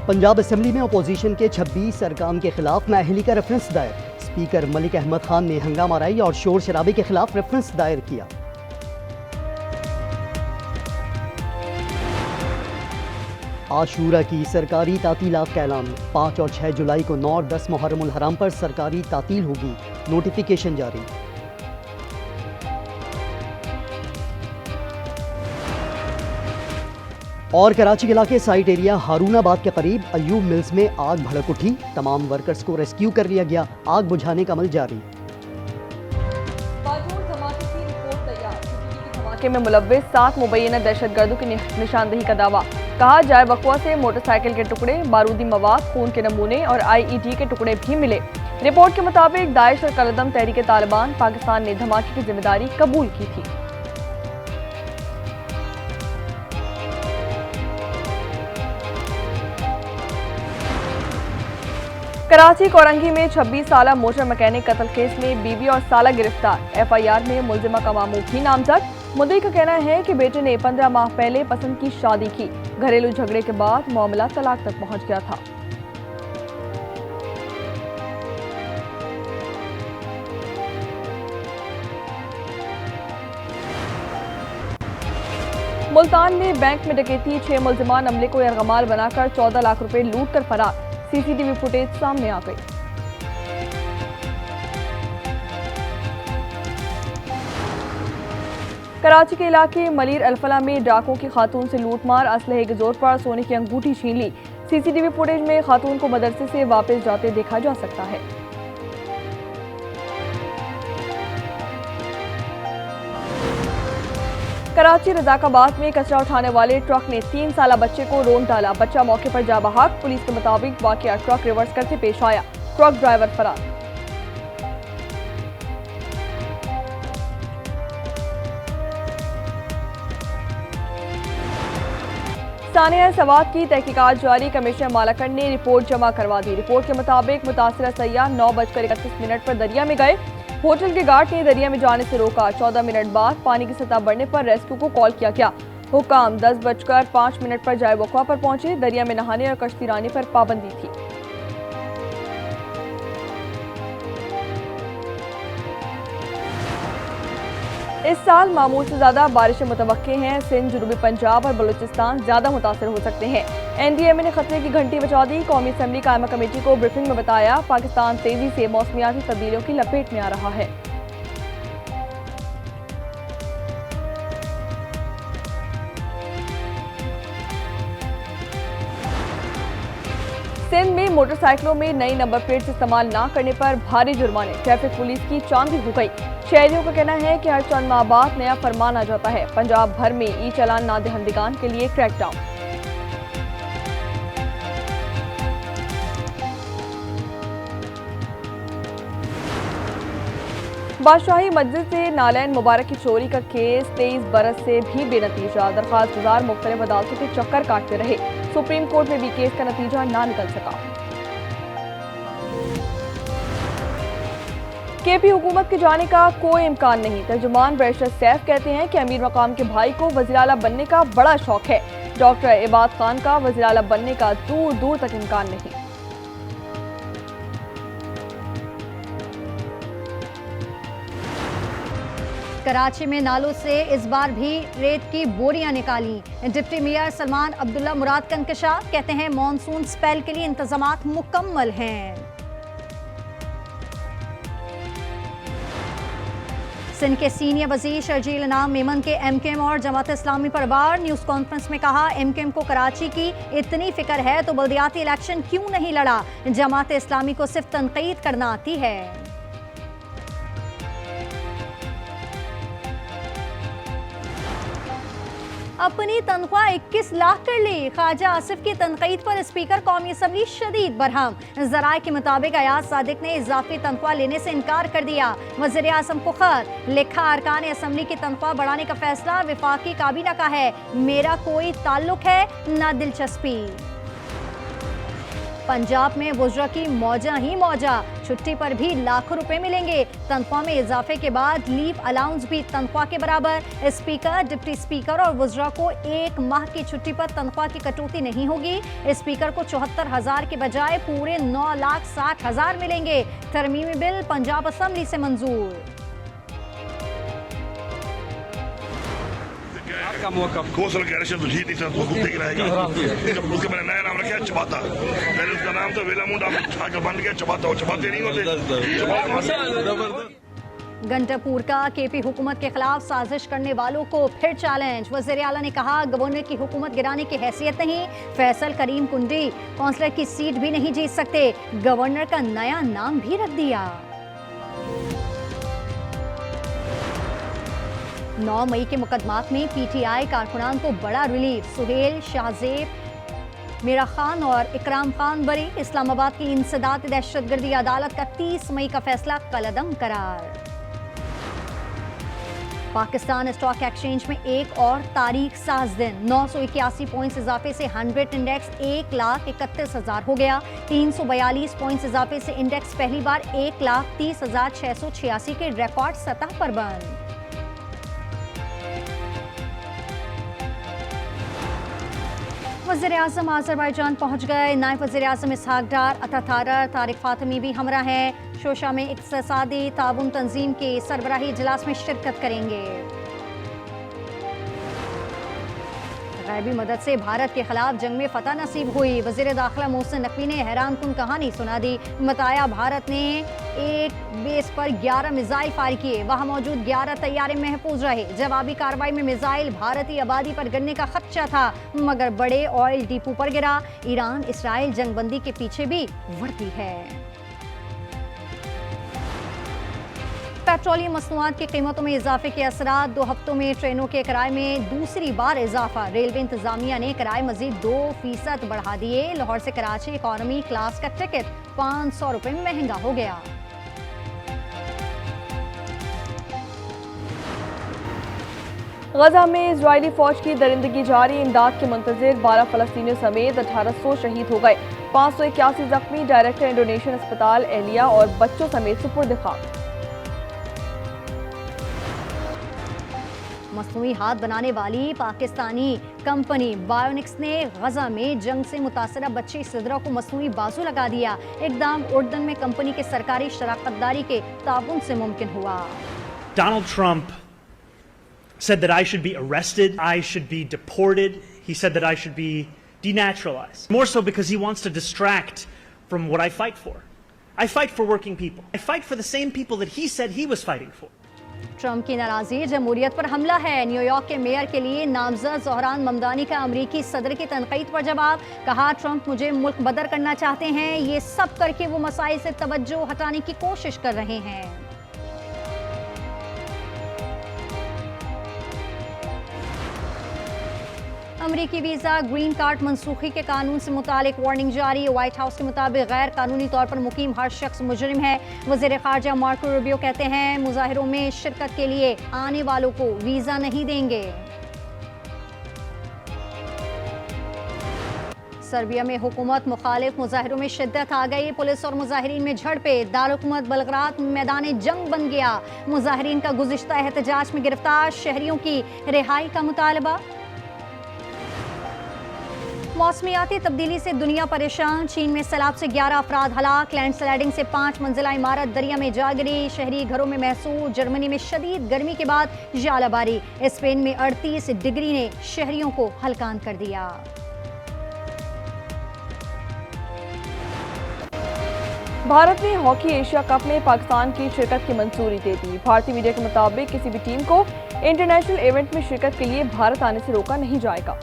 Punjab assembly में opposition के 26 अरकान के खिलाफ नाअहली का रेफरेंस दायर। स्पीकर मलिक अहमद खान ने हंगामा राई और शोर शराबे के खिलाफ रेफरेंस दायर किया। आशूरा की सरकारी तातीलात का ऐलान। 5 और 6 जुलाई को 9 और 10 मुहर्रमुल हराम पर सरकारी तातील होगी। नोटिफिकेशन जारी। और कराची के इलाके साइट एरिया हारूनाबाद के करीब अयूब मिल्स में आग भड़क उठी। तमाम वर्कर्स को रेस्क्यू कर लिया गया। आग बुझाने का अमल जारी। धमाके में मुलव्विस 7 मुबैना दहशतगर्दों की निशानदेही का दावा। कहा जाए वक़्वा से मोटरसाइकिल के टुकड़े, बारूदी मवाद, खून के नमूने और IED के टुकड़े भी मिले। रिपोर्ट के मुताबिक दाइश और कलदम तहरीक तालिबान पाकिस्तान ने धमाके की जिम्मेदारी कबूल की थी। कराची कोरंगी में 26 साला मोटर मैकेनिक कत्ल केस में बीवी और साला गिरफ्तार। FIR में मुलजिमा का मामू भी नामजद। मुद्दई का कहना है कि बेटे ने 15 माह पहले पसंद की शादी की। घरेलू झगड़े के बाद मामला तलाक तक पहुंच गया था। मुल्तान में बैंक में डकैती। 6 मुलजिमान अमले को यरगमाल बनाकर 14 लाख रुपए लूट कर फरार। CCTV फुटेज सामने आ गई। कराची के इलाके मलीर अल्फला में डाकुओं की खातून से लूटमार। असलहे के जोर पर सोने की अंगूठी छीन ली। CCTV फुटेज में खातून को मदरसे से वापस जाते देखा जा सकता है। कराची रजाकाबाद में कचरा उठाने वाले ट्रक ने 3 साला बच्चे को रोंद डाला। बच्चा मौके पर जा बहक। पुलिस के मुताबिक वाकया ट्रक रिवर्स करते पेश आया। ट्रक ड्राइवर फरार। सानिया सवात की तहकीकात जारी। कमिश्नर मालाकंड ने रिपोर्ट जमा करवा दी। रिपोर्ट के मुताबिक मुतासिरा सैयाह 9:31 पर दरिया में गए। होटल के गार्ड ने दरिया में जाने से रोका। 14 मिनट बाद पानी की सतह बढ़ने पर रेस्क्यू को कॉल किया गया। हुकाम 10:05 पर जाए वक़्वा पर पहुंचे। दरिया में नहाने और कश्ती रानी पर पाबंदी थी। इस साल मामूल से ज्यादा बारिशें मुतवक्के हैं। सिंध, जनूबी पंजाब और बलूचिस्तान ज्यादा मुतासर हो सकते हैं। NDMA ने खतरे की घंटी बजा दी। कौमी असेंबली कायमा कमेटी को ब्रीफिंग में बताया पाकिस्तान तेजी से मौसमियाती तब्दीलियों की लपेट में आ रहा है। सिंध में मोटरसाइकिलों में नई नंबर प्लेट्स इस्तेमाल न करने पर भारी जुर्माने। ट्रैफिक पुलिस की चांदी हो गई। शहरियों का कहना है कि हर चंद माह बाद नया फरमान आ जाता है। पंजाब भर में ई-चालान नादहिंदगान के लिए क्रैकडाउन। बादशाही मस्जिद से नालैन मुबारक की चोरी का केस 23 बरस से भी बेनतीजा। दरख्वास्त गुजार मुख्तलिफ अदालतों के चक्कर काटते रहे। सुप्रीम कोर्ट में भी केस का नतीजा ना निकल सका। KP हुकूमत के जाने का कोई इम्कान नहीं। तर्जुमान बैरिस्टर सैफ कहते हैं कि अमीर मकाम के भाई को वज़ीर आला बनने का बड़ा शौक है। डॉक्टर इबाद खान का वज़ीर आला बनने का दूर दूर तक इम्कान नहीं। कराची में नालों से इस बार भी रेत की बोरियां निकाली। डिप्टी मेयर सलमान अब्दुल्ला मुराद का इंकशाफ। कहते हैं मॉनसून स्पेल के लिए इंतजामात मुकम्मल हैं। सिंध के सीनियर वजीर शर्जील इनाम मेमन के MKM और जमात इस्लामी पर वार। न्यूज़ कॉन्फ्रेंस में कहा MKM को कराची की इतनी फिक्र है तो बल्दियाती इलेक्शन क्यों नहीं लड़ा। जमात इस्लामी को सिर्फ तनकीद करना आती है। अपनी तनख्वाह 21 लाख कर ली। ख्वाजा आसिफ की तनकीद पर स्पीकर कौमी असम्बली शदीद बरहम। ज़राए के मुताबिक अयाज सादिक ने इजाफी तनख्वाह लेने से इनकार कर दिया। वज़ीर आज़म को खत लिखा। अरकान असम्बली की तनख्वाह बढ़ाने का फैसला विफाकी काबीना का है। मेरा कोई ताल्लुक है न दिलचस्पी। पंजाब में वुज़रा की मौजा ही मौजा, छुट्टी पर भी लाखों रुपए मिलेंगे। तनख्वाह में इजाफे के बाद लीव अलाउंस भी तनख्वाह के बराबर। स्पीकर, डिप्टी स्पीकर और वुज़रा को 1 माह की छुट्टी पर तनख्वाह की कटौती नहीं होगी। स्पीकर को 74,000 के बजाय पूरे 9,60,000 मिलेंगे। तरमीमी बिल पंजाब असेंबली से मंजूर। कौशल कैरेशन तो जीत नहीं सकता, उसको देख रहेगा। उसका मैंने नया नाम रखा चबाता, पहले उसका नाम था वेला मुंडा, आगे बन गया चबाता, चबाते नहीं होते। गंडापुर का केपी हुकूमत के खिलाफ साजिश करने वालों को फिर चैलेंज। वज़ीर आला ने कहा गवर्नर की हुकूमत गिराने की हैसियत नहीं। फैसल करीम कुंडी काउंसलर की सीट भी नहीं जीत सकते, गवर्नर का नया नाम भी रख दिया। 9 मई के मुकदमात में पीटीआई कारकुनान को बड़ा रिलीफ। सुहेल, शाहजेब, मीरा खान और इकराम खान बरी। इस्लामाबाद की इंसदाद दहशतगर्दी अदालत का 30 मई का फैसला कलअदम करार। पाकिस्तान स्टॉक एक्सचेंज में एक और तारीख साज दिन। 981 पॉइंट्स इजाफे से 100 इंडेक्स 1,31,000 हो गया। 342 पॉइंट्स इजाफे से इंडेक्स पहली बार 1,30,686 के रिकॉर्ड सतह पर बंद। वज़ीर-ए-आज़म आज़रबाईजान पहुंच गए। नायब वज़ीर-ए-आज़म इसहाक डार, अतातारर, तारिक फातमी भी हमरा हैं। शोशा में इक़्तिसादी ताउन तंजीम के सरबराही इजलास में शिरकत करेंगे। गैबी मदद से भारत के खिलाफ जंग में फतह नसीब हुई। वज़ीर दाखिला मोहसिन नकवी ने हैरानकुन कहानी सुना दी। बताया भारत ने एक बेस पर 11 मिसाइल फायर किए, वहां मौजूद 11 तैयारे महफूज रहे। जवाबी कार्रवाई में मिसाइल भारतीय आबादी पर गिरने का खदशा था, मगर बड़े ऑयल डिपो पर गिरा। ईरान इसराइल जंगबंदी के पीछे भी वर्दी है। पेट्रोलियम मसनूआत की कीमतों में इजाफे के असरात। 2 हफ्तों में ट्रेनों के किराए में दूसरी बार इजाफा। रेलवे इंतजामिया ने किराए मजीद 2% बढ़ा दिए। लाहौर से कराची इकॉनमी क्लास का टिकट 500 रुपए महंगा हो गया। गजा में इजरायली फौज की दरिंदगी जारी। इमदाद के मुंतजिर 12 फलस्तीनियों समेत 1800 शहीद हो गए। 581 जख्मी। डायरेक्टर इंडोनेशियन अस्पताल एहलिया और बच्चों समेत सुपुर्द खाक। मसनूई हाथ बनाने वाली पाकिस्तानी कंपनी बायोनिक्स ने गजा में जंग से मुतासरा बच्ची सिदरा को मसनूई बाजू लगा दिया। इकदाम उर्दन में कंपनी के सरकारी शराकतदारी के ताउन से मुमकिन हुआ। Donald Trump said that I should be arrested, I should be deported. He said that I should be denaturalized. More so because he wants to distract from what I fight for. I fight for working people. I fight for the same people that he said he was fighting for. Trump की नाराजगी जमहूरियत पर हमला है। New York के mayor के लिए नामजद ज़ोहरान ममदानी का अमरीकी सदर की तनकीद पर जवाब। कहा ट्रंप मुझे मुल्क बदर करना चाहते हैं, ये सब करके वो मसाइल से तवज्जो हटाने की कोशिश कर रहे हैं। अमरीकी वीज़ा ग्रीन कार्ड मनसूखी के कानून से मुतालिक वार्निंग जारी। व्हाइट हाउस के मुताबिक गैर कानूनी तौर पर मुकीम हर शख्स मुजरिम है। वज़ीर ख़ारजा मार्को रूबियो कहते हैं मुजाहिरों में शिरकत के लिए आने वालों को वीज़ा नहीं देंगे। सर्बिया में हुकूमत मुखालिफ मुजाहिरों में शिद्दत आ गई। पुलिस और मुजाहिरीन में झड़पें। दारुल-हुकूमत बलग्राद मैदान जंग बन गया। मुजाहिरीन का गुज़िश्ता एहतजाज में गिरफ्तार शहरियों की रिहाई का मुतालबा। मौसमियाती तब्दीली से दुनिया परेशान। चीन में सैलाब से 11 अफराद हलाक। लैंडस्लाइडिंग से 5 मंजिला इमारत दरिया में जा गिरी। शहरी घरों में महसूस। जर्मनी में शदीद गर्मी के बाद जालाबारी। स्पेन में 38 डिग्री ने शहरियों को हलकान कर दिया। भारत ने हॉकी एशिया कप में पाकिस्तान की शिरकत की मंजूरी दे दी। भारतीय मीडिया के मुताबिक किसी भी टीम को इंटरनेशनल इवेंट में शिरकत के लिए भारत आने से रोका नहीं जाएगा।